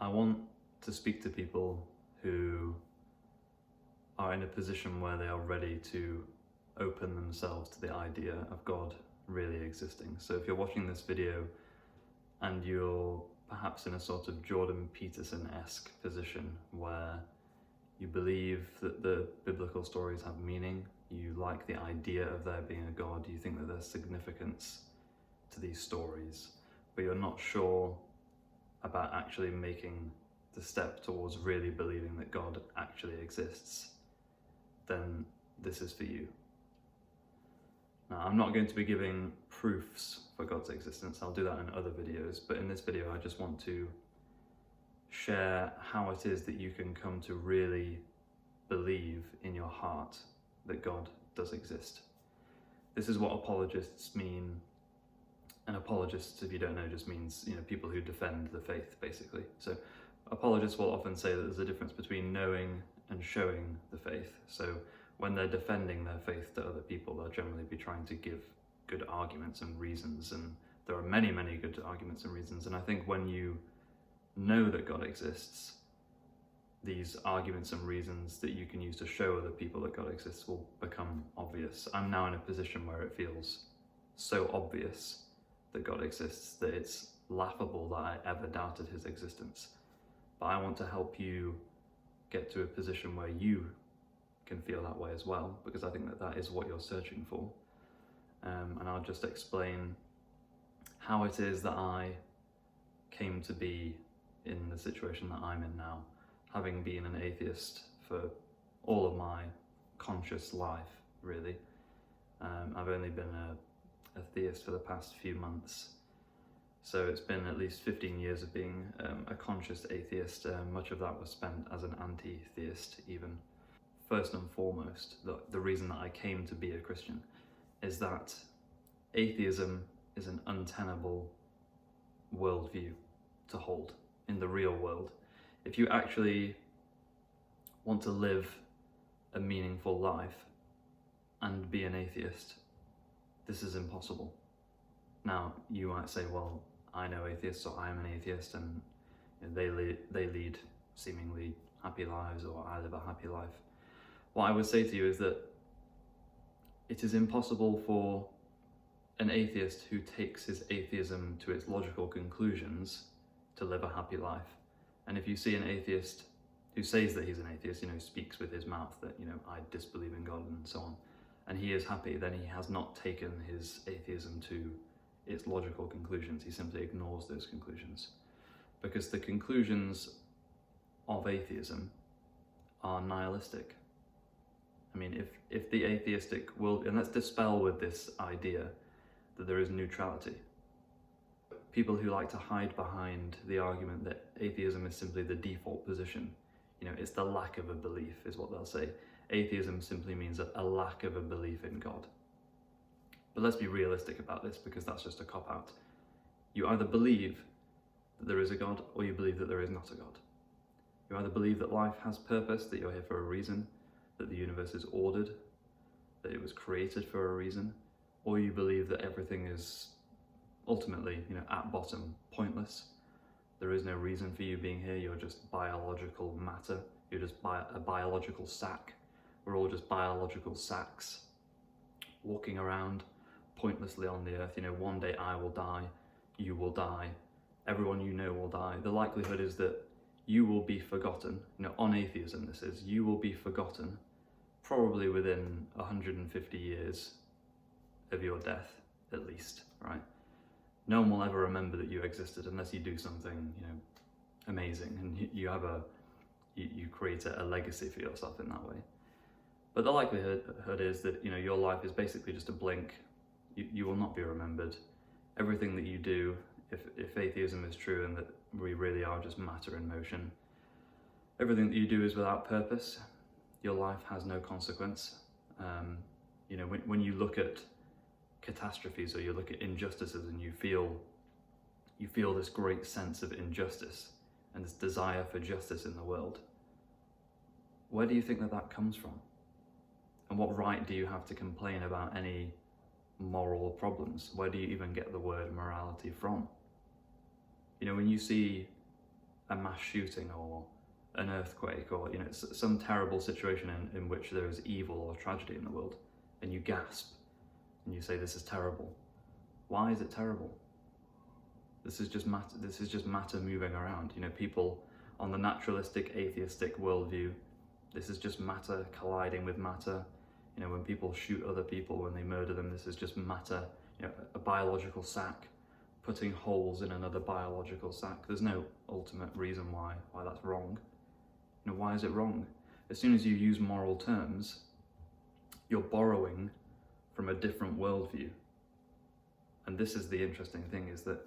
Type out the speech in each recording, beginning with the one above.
I want to speak to people who are in a position where they are ready to open themselves to the idea of God really existing. So if you're watching this video and you're perhaps in a sort of Jordan Peterson-esque position where you believe that the biblical stories have meaning, you like the idea of there being a God, you think that there's significance to these stories, but you're not sure about actually making the step towards really believing that God actually exists, then this is for you. Now, I'm not going to be giving proofs for God's existence, I'll do that in other videos, but in this video I just want to share how it is that you can come to really believe in your heart that God does exist. This is what apologists mean. And apologists, if you don't know, just means, people who defend the faith, basically. So apologists will often say that there's a difference between knowing and showing the faith. So when they're defending their faith to other people, they'll generally be trying to give good arguments and reasons, and there are many, many good arguments and reasons. And I think when you know that God exists, these arguments and reasons that you can use to show other people that God exists will become obvious. I'm now in a position where it feels so obvious that God exists that it's laughable that I ever doubted his existence. But I want to help you get to a position where you can feel that way as well, because I think that that is what you're searching for. And I'll just explain how it is that I came to be in the situation that I'm in now, having been an atheist for all of my conscious life, really. I've only been a theist for the past few months, so it's been at least 15 years of being a conscious atheist. Much of that was spent as an anti-theist even. First and foremost, the reason that I came to be a Christian is that atheism is an untenable worldview to hold in the real world. If you actually want to live a meaningful life and be an atheist, this is impossible. Now, you might say, well, I know atheists, or I'm an atheist, and they lead seemingly happy lives, or I live a happy life. What I would say to you is that it is impossible for an atheist who takes his atheism to its logical conclusions to live a happy life. And if you see an atheist who says that he's an atheist, speaks with his mouth that, I disbelieve in God and so on, and he is happy, then he has not taken his atheism to its logical conclusions. He simply ignores those conclusions. Because the conclusions of atheism are nihilistic. I mean, if the atheistic world, and let's dispel with this idea that there is neutrality. People who like to hide behind the argument that atheism is simply the default position, it's the lack of a belief, is what they'll say. Atheism simply means a lack of a belief in God. But let's be realistic about this, because that's just a cop-out. You either believe that there is a God, or you believe that there is not a God. You either believe that life has purpose, that you're here for a reason, that the universe is ordered, that it was created for a reason, or you believe that everything is ultimately, at bottom, pointless. There is no reason for you being here. You're just biological matter. You're just a biological sack. We're all just biological sacks walking around pointlessly on the earth. One day I will die, you will die, everyone you know will die. The likelihood is that you will be forgotten, on atheism this is, you will be forgotten probably within 150 years of your death, at least, right? No one will ever remember that you existed unless you do something, amazing, and you create a legacy for yourself in that way. But the likelihood is that, your life is basically just a blink. You will not be remembered. Everything that you do, if atheism is true and that we really are just matter in motion, everything that you do is without purpose. Your life has no consequence. When you look at catastrophes, or you look at injustices, and you feel this great sense of injustice and this desire for justice in the world, where do you think that comes from? And what right do you have to complain about any moral problems? Where do you even get the word morality from? When you see a mass shooting or an earthquake or some terrible situation in which there is evil or tragedy in the world, and you gasp and you say, this is terrible. Why is it terrible? This is just matter moving around. People on the naturalistic, atheistic worldview, this is just matter colliding with matter. When people shoot other people, when they murder them, this is just matter, a biological sack putting holes in another biological sack. There's no ultimate reason why that's wrong. Why is it wrong? As soon as you use moral terms, you're borrowing from a different worldview. And this is the interesting thing, is that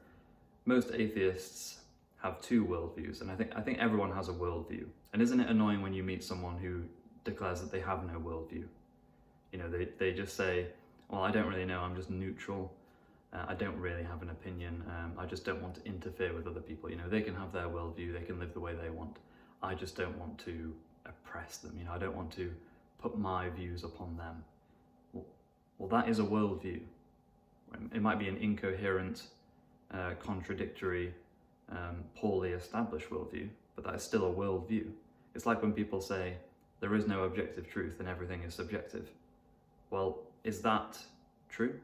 most atheists have two worldviews, and I think everyone has a worldview. And isn't it annoying when you meet someone who declares that they have no worldview? They just say, well, I don't really know, I'm just neutral. I don't really have an opinion. I just don't want to interfere with other people. They can have their worldview, they can live the way they want. I just don't want to oppress them. I don't want to put my views upon them. Well, that is a worldview. It might be an incoherent, contradictory, poorly established worldview, but that is still a worldview. It's like when people say there is no objective truth and everything is subjective. Well, is that true?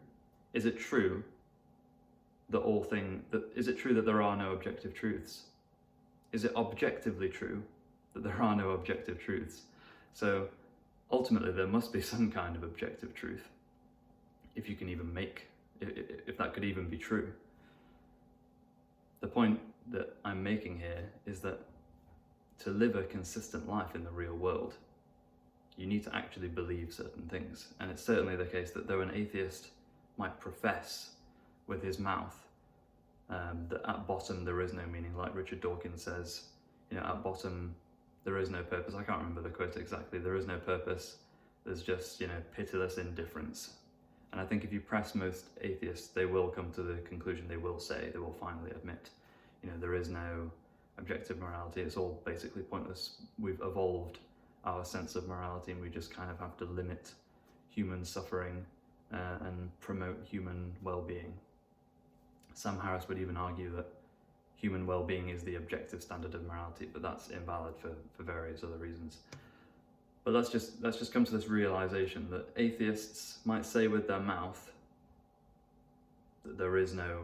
Is it true that is it true that there are no objective truths? Is it objectively true that there are no objective truths? So ultimately there must be some kind of objective truth, if that could even be true. The point that I'm making here is that to live a consistent life in the real world, you need to actually believe certain things. And it's certainly the case that though an atheist might profess with his mouth that at bottom there is no meaning, like Richard Dawkins says, at bottom there is no purpose. I can't remember the quote exactly. There is no purpose. There's just, pitiless indifference. And I think if you press most atheists, they will come to the conclusion, they will finally admit, there is no objective morality. It's all basically pointless. We've evolved our sense of morality, and we just kind of have to limit human suffering and promote human well-being. Sam Harris would even argue that human well-being is the objective standard of morality, but that's invalid for various other reasons. But let's just come to this realization that atheists might say with their mouth that there is no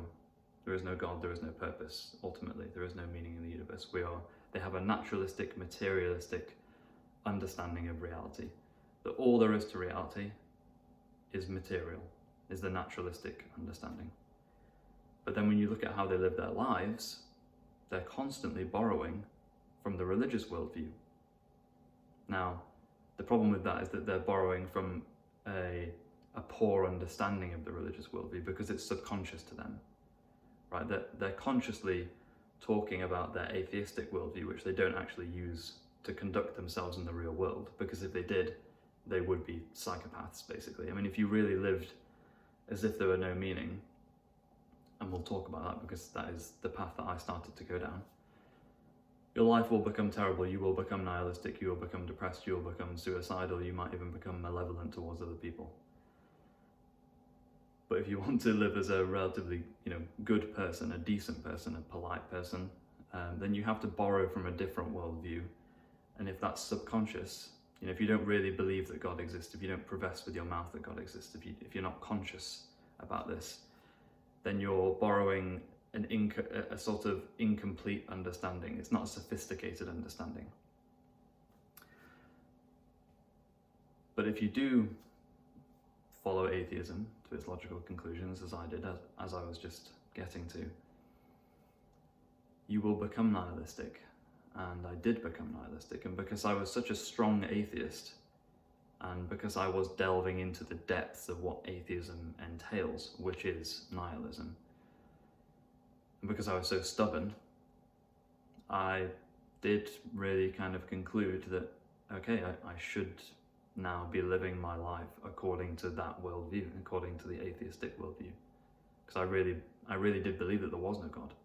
God, there is no purpose. Ultimately, there is no meaning in the universe. They have a naturalistic, materialistic understanding of reality. That all there is to reality is material, is the naturalistic understanding. But then when you look at how they live their lives, they're constantly borrowing from the religious worldview. Now, the problem with that is that they're borrowing from a poor understanding of the religious worldview because it's subconscious to them, right? They're consciously talking about their atheistic worldview, which they don't actually use to conduct themselves in the real world, because if they did, they would be psychopaths, basically. I mean, if you really lived as if there were no meaning, and we'll talk about that because that is the path that I started to go down, your life will become terrible, you will become nihilistic, you will become depressed, you will become suicidal, you might even become malevolent towards other people. But if you want to live as a relatively, good person, a decent person, a polite person, then you have to borrow from a different worldview. And if that's subconscious, if you don't really believe that God exists, if you don't profess with your mouth that God exists, if you're not conscious about this, then you're borrowing a sort of incomplete understanding. It's not a sophisticated understanding. But if you do follow atheism to its logical conclusions, as I did, as I was just getting to, you will become nihilistic. And I did become nihilistic. And because I was such a strong atheist, and because I was delving into the depths of what atheism entails, which is nihilism, and because I was so stubborn, I did really kind of conclude that, okay, I should now be living my life according to that worldview, according to the atheistic worldview. Because I really did believe that there was no God.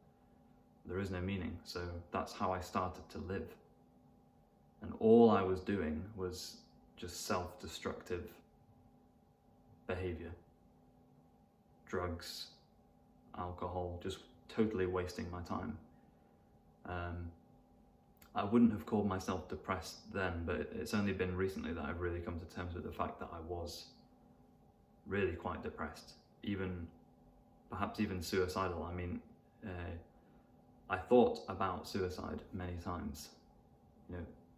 There is no meaning. So that's how I started to live. And all I was doing was just self-destructive behavior. Drugs, alcohol, just totally wasting my time. I wouldn't have called myself depressed then, but it's only been recently that I've really come to terms with the fact that I was really quite depressed, perhaps even suicidal. I mean, I thought about suicide many times,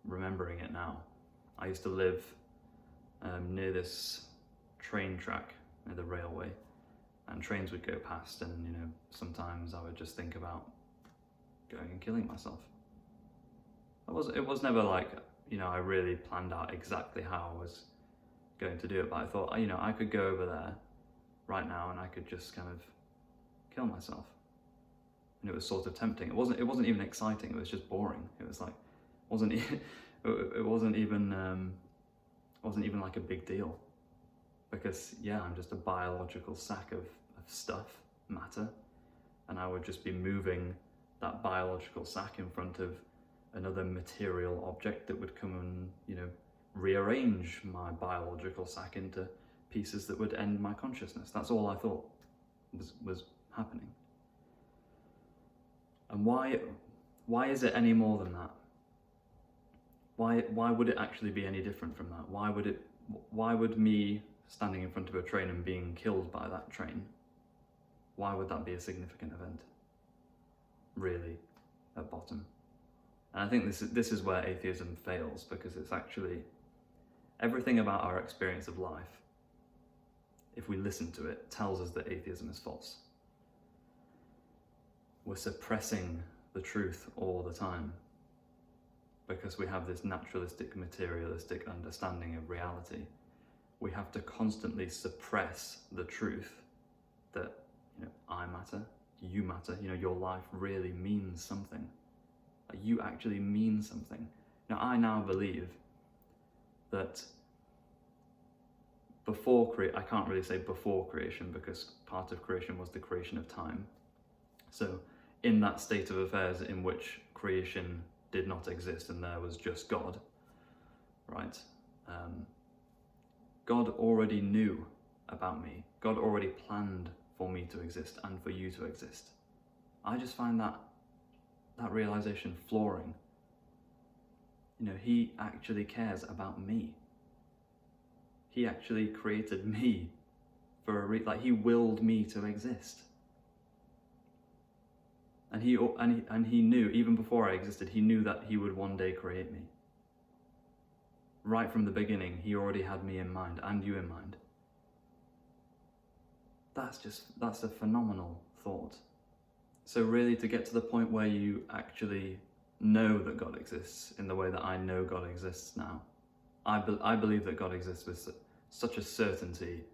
remembering it now. I used to live near this train track, near the railway, and trains would go past, and sometimes I would just think about going and killing myself. It was never like, I really planned out exactly how I was going to do it, but I thought, I could go over there right now and I could just kind of kill myself. And it was sort of tempting. It wasn't even exciting, it was just boring. It was like, it wasn't even like a big deal. Because I'm just a biological sack of stuff, matter, and I would just be moving that biological sack in front of another material object that would come and, rearrange my biological sack into pieces that would end my consciousness. That's all I thought was happening. And why is it any more than that? Why would it actually be any different from that? Why would me standing in front of a train and being killed by that train, why would that be a significant event? Really, at bottom. And I think this is where atheism fails, because it's actually everything about our experience of life, if we listen to it, tells us that atheism is false. We're suppressing the truth all the time because we have this naturalistic, materialistic understanding of reality. We have to constantly suppress the truth that, I matter, you matter, your life really means something. You actually mean something. Now, I now believe that I can't really say before creation, because part of creation was the creation of time. So in that state of affairs in which creation did not exist and there was just God, right? God already knew about me. God already planned for me to exist and for you to exist. I just find that realization flooring. He actually cares about me. He actually created me for he willed me to exist. And he knew, even before I existed, he knew that he would one day create me. Right from the beginning, he already had me in mind, and you in mind. That's a phenomenal thought. So really, to get to the point where you actually know that God exists in the way that I know God exists now, I believe that God exists with such a certainty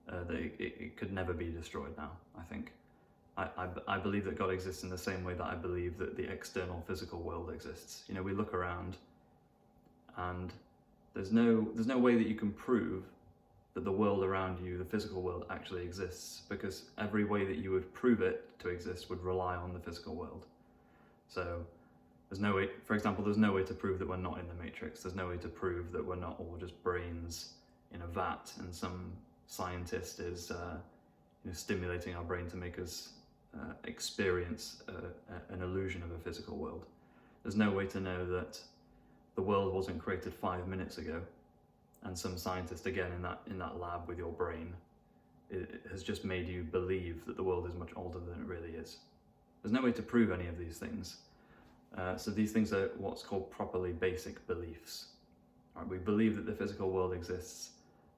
that it could never be destroyed now, I think. I believe that God exists in the same way that I believe that the external physical world exists. We look around and there's no way that you can prove that the world around you, the physical world, actually exists, because every way that you would prove it to exist would rely on the physical world. So there's no way, for example, there's no way to prove that we're not in the Matrix. There's no way to prove that we're not all just brains in a vat and some scientist is stimulating our brain to make us experience an illusion of a physical world. There's no way to know that the world wasn't created 5 minutes ago, and some scientist, again, in that lab with your brain, it has just made you believe that the world is much older than it really is. There's no way to prove any of these things. So these things are what's called properly basic beliefs. Right? We believe that the physical world exists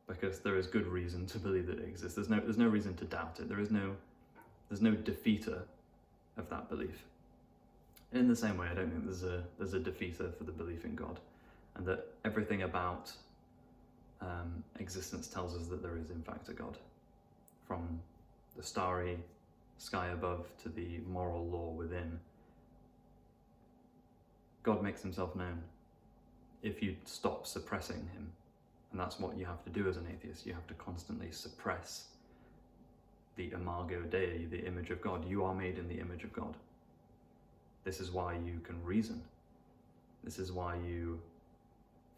because there is good reason to believe that it exists. There's no reason to doubt it. There's no defeater of that belief. In the same way, I don't think there's a defeater for the belief in God, and that everything about existence tells us that there is in fact a God, from the starry sky above to the moral law within. God makes himself known if you stop suppressing him, and that's what you have to do as an atheist. You have to constantly suppress the imago Dei, the image of God. You are made in the image of God. This is why you can reason. This is why you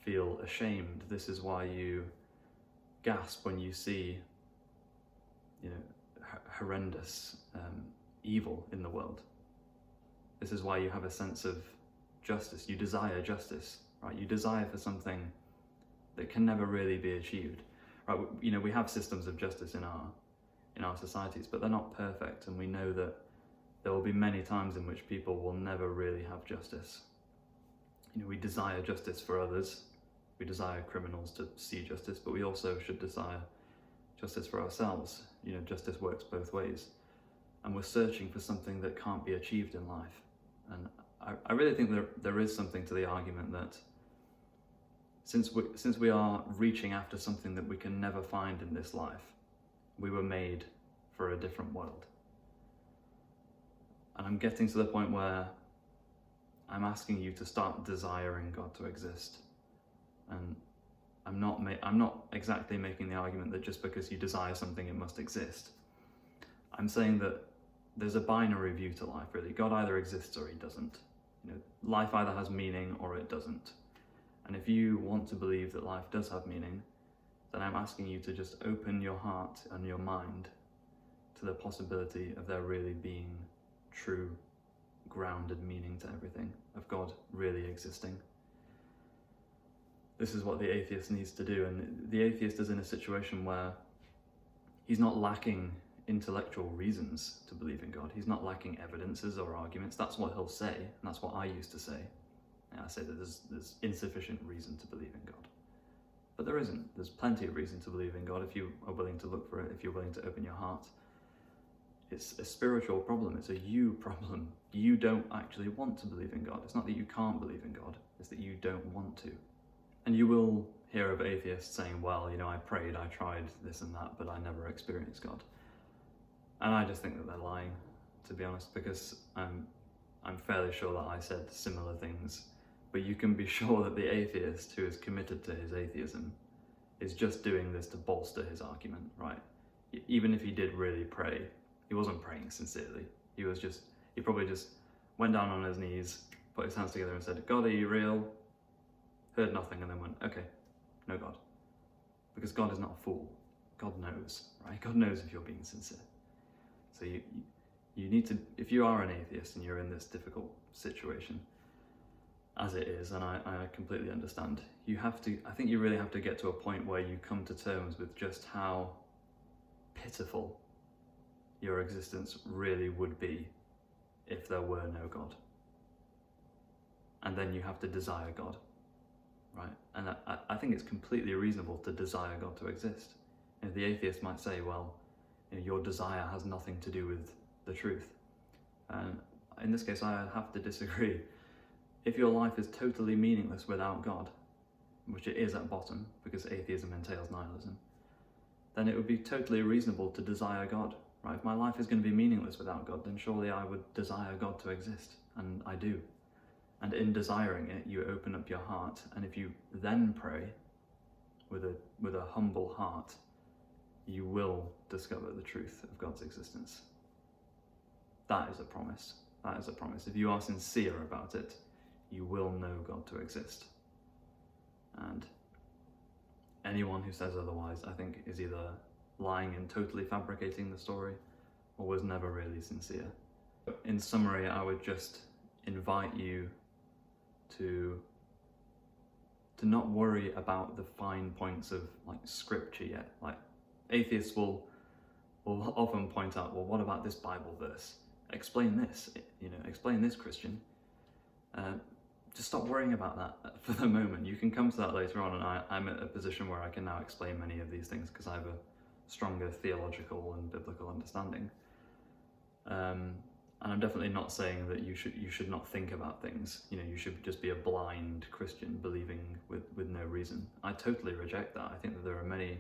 feel ashamed. This is why you gasp when you see, horrendous evil in the world. This is why you have a sense of justice. You desire justice, right? You desire for something that can never really be achieved, right? You know, we have systems of justice in our societies, but they're not perfect, and we know that there will be many times in which people will never really have justice. You know, we desire justice for others. We desire criminals to see justice, but we also should desire justice for ourselves. You know, justice works both ways. And we're searching for something that can't be achieved in life. And I really think there is something to the argument that since we are reaching after something that we can never find in this life, we were made for a different world. And I'm getting to the point where I'm asking you to start desiring God to exist. And I'm not exactly making the argument that just because you desire something, it must exist. I'm saying that there's a binary view to life, really. God either exists or he doesn't. You know, life either has meaning or it doesn't. And if you want to believe that life does have meaning, then I'm asking you to just open your heart and your mind to the possibility of there really being true, grounded meaning to everything, of God really existing. This is what the atheist needs to do, and the atheist is in a situation where he's not lacking intellectual reasons to believe in God. He's not lacking evidences or arguments. That's what he'll say, and that's what I used to say. And I say that there's insufficient reason to believe in God. But there isn't. There's plenty of reason to believe in God if you are willing to look for it, if you're willing to open your heart. It's a spiritual problem. It's a you problem. You don't actually want to believe in God. It's not that you can't believe in God. It's that you don't want to. And you will hear of atheists saying, well, you know, I prayed, I tried this and that, but I never experienced God. And I just think that they're lying, to be honest, because I'm fairly sure that I said similar things. But you can be sure that the atheist who is committed to his atheism is just doing this to bolster his argument, right? Even if he did really pray, he wasn't praying sincerely. He probably just went down on his knees, put his hands together and said, God, are you real? Heard nothing and then went, okay, no God. Because God is not a fool. God knows, right? God knows if you're being sincere. So you need to, if you are an atheist and you're in this difficult situation, as it is, and I completely understand, I think you really have to get to a point where you come to terms with just how pitiful your existence really would be if there were no God. And then you have to desire God, right? And I think it's completely reasonable to desire God to exist. You know, the atheist might say, well, you know, your desire has nothing to do with the truth. And in this case, I have to disagree. If your life is totally meaningless without God, which it is at bottom, because atheism entails nihilism, then it would be totally reasonable to desire God, right? If my life is going to be meaningless without God, then surely I would desire God to exist, and I do. And in desiring it, you open up your heart, and if you then pray with a humble heart, you will discover the truth of God's existence. That is a promise. That is a promise. If you are sincere about it, you will know God to exist. And anyone who says otherwise, I think, is either lying and totally fabricating the story or was never really sincere. In summary, I would just invite you to not worry about the fine points of like scripture yet. Like atheists will often point out, well, what about this Bible verse? Explain this, explain this, Christian. Just stop worrying about that for the moment. You can come to that later on, and I'm at a position where I can now explain many of these things because I have a stronger theological and biblical understanding. And I'm definitely not saying that you should not think about things. You know, you should just be a blind Christian believing with no reason. I totally reject that. I think that there are many,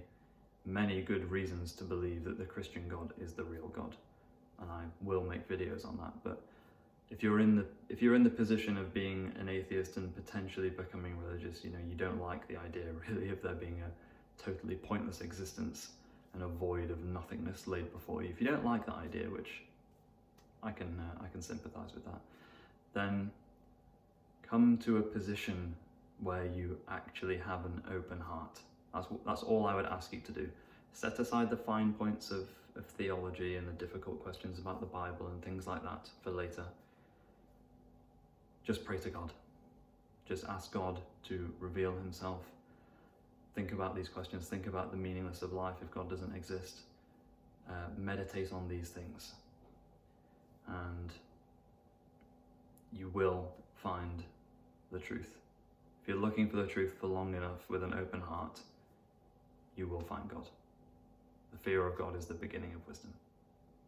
many good reasons to believe that the Christian God is the real God, and I will make videos on that. But if you're in the position of being an atheist and potentially becoming religious, you know, you don't like the idea really of there being a totally pointless existence and a void of nothingness laid before you. If you don't like that idea, which I can sympathize with that, then come to a position where you actually have an open heart. That's all I would ask you to do. Set aside the fine points of theology and the difficult questions about the Bible and things like that for later. Just pray to God. Just ask God to reveal himself. Think about these questions. Think about the meaningless of life if God doesn't exist. Meditate on these things. And you will find the truth. If you're looking for the truth for long enough with an open heart, you will find God. The fear of God is the beginning of wisdom.